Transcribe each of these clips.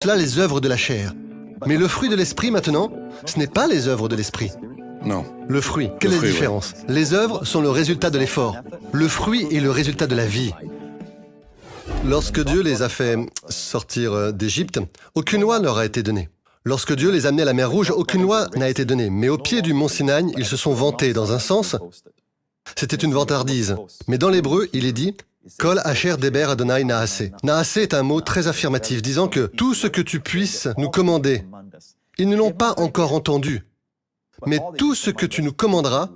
cela les œuvres de la chair. Mais le fruit de l'esprit maintenant, ce n'est pas les œuvres de l'esprit. Non. Le fruit, quelle est la différence? Les œuvres sont le résultat de l'effort. Le fruit est le résultat de la vie. Lorsque Dieu les a fait sortir d'Égypte, aucune loi leur a été donnée. Lorsque Dieu les a amenés à la mer Rouge, aucune loi n'a été donnée. Mais au pied du mont Sinaï, ils se sont vantés. Dans un sens, c'était une vantardise. Mais dans l'hébreu, il est dit « Kol asher deber Adonai naaseh ». Naaseh est un mot très affirmatif, disant que tout ce que tu puisses nous commander, ils ne l'ont pas encore entendu. Mais tout ce que tu nous commanderas,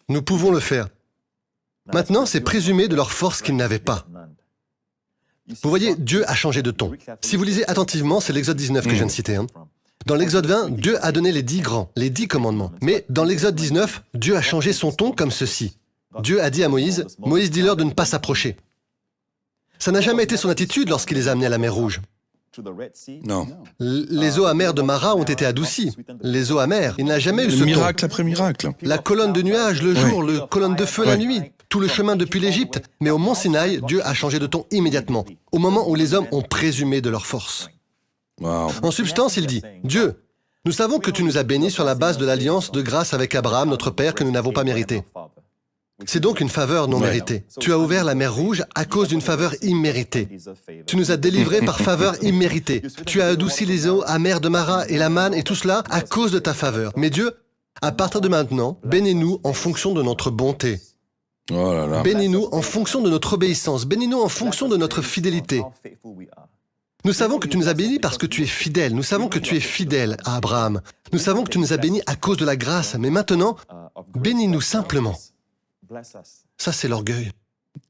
nous pouvons le faire. Maintenant, c'est présumé de leur force qu'ils n'avaient pas. Vous voyez, Dieu a changé de ton. Si vous lisez attentivement, c'est l'Exode 19 que je viens de citer. Dans l'Exode 20, Dieu a donné les 10 grands, les 10 commandements. Mais dans l'Exode 19, Dieu a changé son ton comme ceci. Dieu a dit à Moïse, « Moïse, dis-leur de ne pas s'approcher. » Ça n'a jamais été son attitude lorsqu'il les a amenés à la mer Rouge. Non. Les eaux amères de Mara ont été adoucies. Les eaux amères, il n'a jamais eu ce ton. Miracle après miracle. La colonne de nuages le jour, la colonne de feu la nuit, tout le chemin depuis l'Égypte. Mais au mont Sinaï, Dieu a changé de ton immédiatement, au moment où les hommes ont présumé de leur force. Wow. En substance, il dit, « Dieu, nous savons que tu nous as bénis sur la base de l'alliance de grâce avec Abraham, notre père, que nous n'avons pas mérité. C'est donc une faveur non méritée. Tu as ouvert la mer Rouge à cause d'une faveur imméritée. Tu nous as délivrés par faveur imméritée. Tu as adouci les eaux amères de Mara et la manne et tout cela à cause de ta faveur. Mais Dieu, à partir de maintenant, bénis-nous en fonction de notre bonté. Oh là là. Bénis-nous en fonction de notre obéissance. Bénis-nous en fonction de notre fidélité. Nous savons que tu nous as bénis parce que tu es fidèle. Nous savons que tu es fidèle à Abraham. Nous savons que tu nous as bénis à cause de la grâce. Mais maintenant, bénis-nous simplement. Ça, c'est l'orgueil.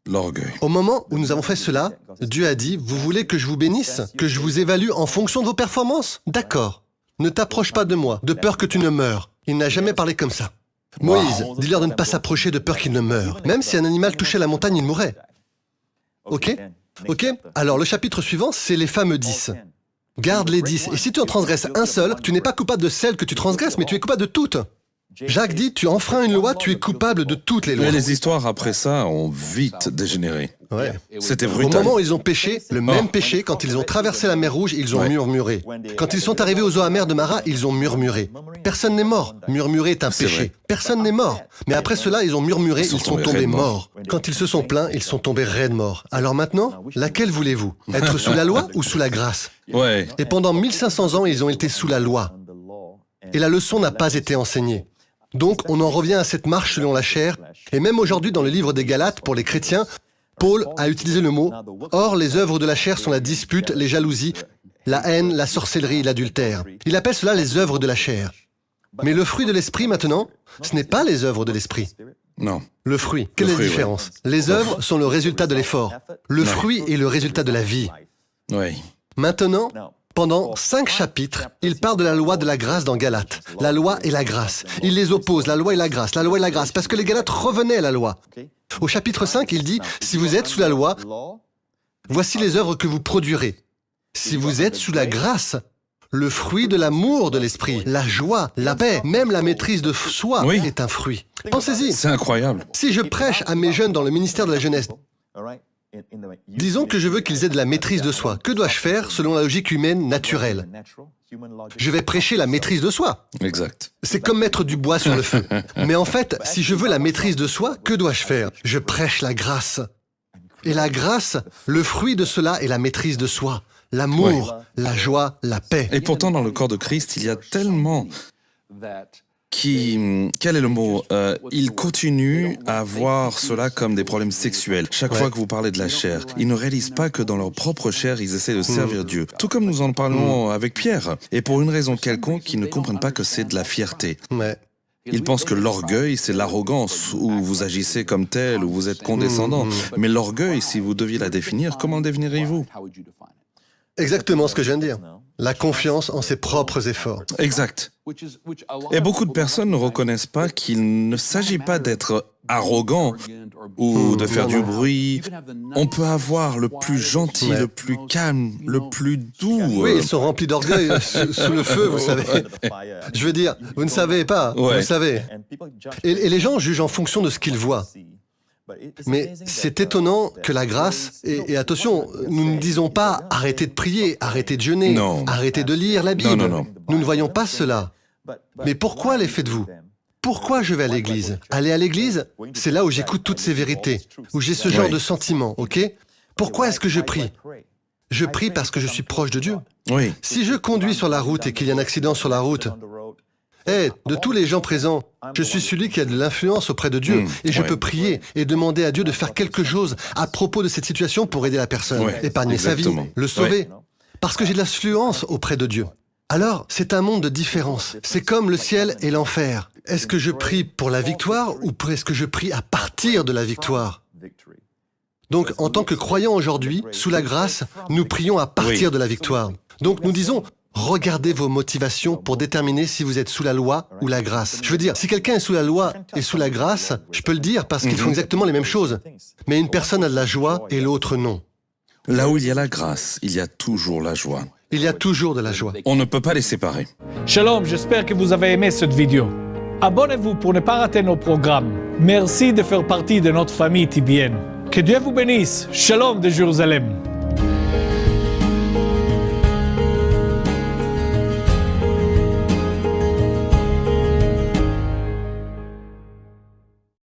L'orgueil. Au moment où nous avons fait cela, Dieu a dit, « Vous voulez que je vous bénisse? Que je vous évalue en fonction de vos performances? D'accord. Ne t'approche pas de moi, de peur que tu ne meures. » Il n'a jamais parlé comme ça. Moïse, dis-leur de ne pas s'approcher de peur qu'ils ne meurent. Même si un animal touchait la montagne, il mourrait. OK? OK? Alors, le chapitre suivant, c'est les fameux 10. Garde les 10. Et si tu en transgresses un seul, tu n'es pas coupable de celle que tu transgresses, mais tu es coupable de toutes. Jacques dit, tu enfreins une loi, tu es coupable de toutes les lois. Mais les histoires après ça ont vite dégénéré. Ouais. C'était Au brutal. moment où ils ont péché, le même péché, quand ils ont traversé la mer Rouge, ils ont murmuré. Quand ils sont arrivés aux eaux amères de Mara, ils ont murmuré. Personne n'est mort. Murmurer est un C'est péché. vrai. Personne n'est mort. Mais après cela, ils ont murmuré, Ils sont ils sont tombés tombés raides morts. Quand ils se sont plaints, ils sont tombés raides morts. Alors maintenant, laquelle voulez-vous? Être sous la loi ou sous la grâce? Ouais. Et pendant 1500 ans, ils ont été sous la loi. Et la leçon n'a pas été enseignée. Donc, on en revient à cette marche selon la chair. Et même aujourd'hui, dans le livre des Galates, pour les chrétiens, Paul a utilisé le mot « Or, les œuvres de la chair sont la dispute, les jalousies, la haine, la sorcellerie, l'adultère. » Il appelle cela les œuvres de la chair. Mais le fruit de l'esprit, maintenant, ce n'est pas les œuvres de l'esprit. Non. Le fruit, quelle est la différence? Les œuvres sont le résultat de l'effort. Le fruit est le résultat de la vie. Oui. Maintenant, pendant 5 chapitres, il parle de la loi de la grâce dans Galates. La loi et la grâce. Il les oppose, la loi et la grâce, parce que les Galates revenaient à la loi. Au chapitre 5, il dit, « Si vous êtes sous la loi, voici les œuvres que vous produirez. Si vous êtes sous la grâce, le fruit de l'amour de l'esprit, la joie, la paix, même la maîtrise de soi est un fruit. » Pensez-y. C'est incroyable. Si je prêche à mes jeunes dans le ministère de la jeunesse, disons que je veux qu'ils aient de la maîtrise de soi. Que dois-je faire selon la logique humaine naturelle? Je vais prêcher la maîtrise de soi. Exact. C'est comme mettre du bois sur le feu. Mais en fait, si je veux la maîtrise de soi, que dois-je faire? Je prêche la grâce. Et la grâce, le fruit de cela est la maîtrise de soi. L'amour, la joie, la paix. Et pourtant, dans le corps de Christ, il y a tellement quel est le mot? Ils continuent à voir cela comme des problèmes sexuels. Chaque fois que vous parlez de la chair, ils ne réalisent pas que dans leur propre chair, ils essaient de servir Dieu. Tout comme nous en parlons avec Pierre. Et pour une raison quelconque, ils ne comprennent pas que c'est de la fierté. Ouais. Ils pensent que l'orgueil, c'est l'arrogance, où vous agissez comme tel, où vous êtes condescendant. Mais l'orgueil, si vous deviez la définir, comment le définiriez-vous? Exactement ce que je viens de dire. La confiance en ses propres efforts. Exact. Et beaucoup de personnes ne reconnaissent pas qu'il ne s'agit pas d'être arrogant ou de faire du bruit. On peut avoir le plus gentil, le plus calme, le plus doux. Oui, ils sont remplis d'orgueil sous le feu, vous savez. Je veux dire, vous ne savez pas, vous savez. Et les gens jugent en fonction de ce qu'ils voient. Mais c'est étonnant que la grâce, et attention, nous ne disons pas arrêtez de prier, arrêtez de jeûner, Non. arrêtez de lire la Bible. Non. Nous ne voyons pas cela. Mais pourquoi les faites-vous? Pourquoi je vais à l'église? Aller à l'église, c'est là où j'écoute toutes ces vérités, où j'ai ce genre Oui. de sentiments, ok? Pourquoi est-ce que je prie? Je prie parce que je suis proche de Dieu. Oui. Si je conduis sur la route et qu'il y a un accident sur la route, de tous les gens présents, je suis celui qui a de l'influence auprès de Dieu et je ouais. peux prier et demander à Dieu de faire quelque chose à propos de cette situation pour aider la personne, Ouais, épargner sa vie, exactement. le sauver, parce que j'ai de l'influence auprès de Dieu. Alors, c'est un monde de différence. C'est comme le ciel et l'enfer. Est-ce que je prie pour la victoire ou est-ce que je prie à partir de la victoire? Donc, en tant que croyants aujourd'hui, sous la grâce, nous prions à partir de la victoire. Donc, nous disons, regardez vos motivations pour déterminer si vous êtes sous la loi ou la grâce. Je veux dire, si quelqu'un est sous la loi et sous la grâce, je peux le dire parce qu'ils font exactement les mêmes choses. Mais une personne a de la joie et l'autre non. Là où il y a la grâce, il y a toujours la joie. Il y a toujours de la joie. On ne peut pas les séparer. Shalom, j'espère que vous avez aimé cette vidéo. Abonnez-vous pour ne pas rater nos programmes. Merci de faire partie de notre famille TBN. Que Dieu vous bénisse. Shalom de Jérusalem.